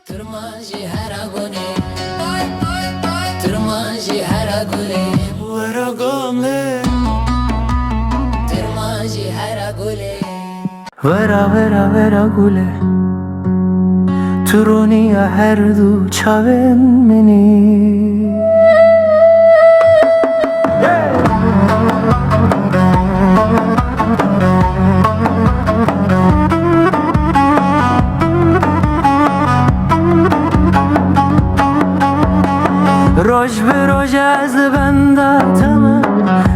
Tırmacı her agone, tırmacı her agone, Vera gamle tırmacı her agole. Vera gule Turuniya her du çaven meni روش به روش از بنده تمام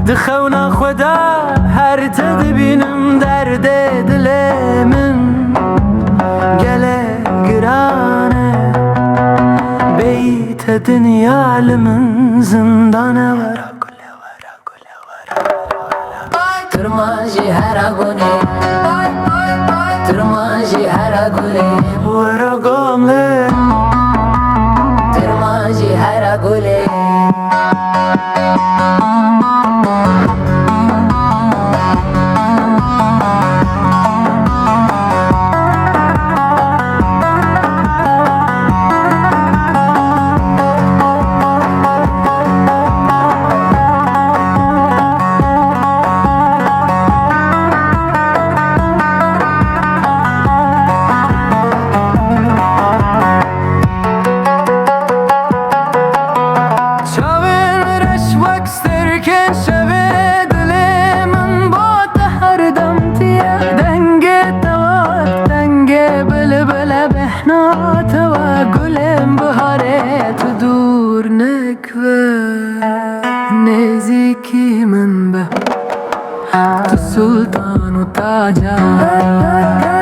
دخونا خدا هر تدبینم درد دل من گله گرانه بیت دنیا لمن زندانه ورا گله ورا گله ورا Tırmacı her agone, tırmacı her agole, ورا gamle tırmacı her agole. گلم بهاره تو دور نکوه نزیکی من به تو سلطان و تاجا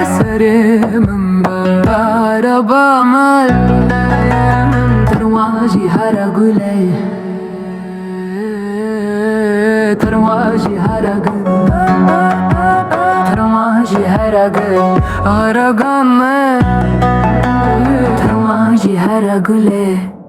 سر من به عربا مال ترواجی هر گله ترواجی هر گله ترواجی هر گله آرگان من ترواجی هر گله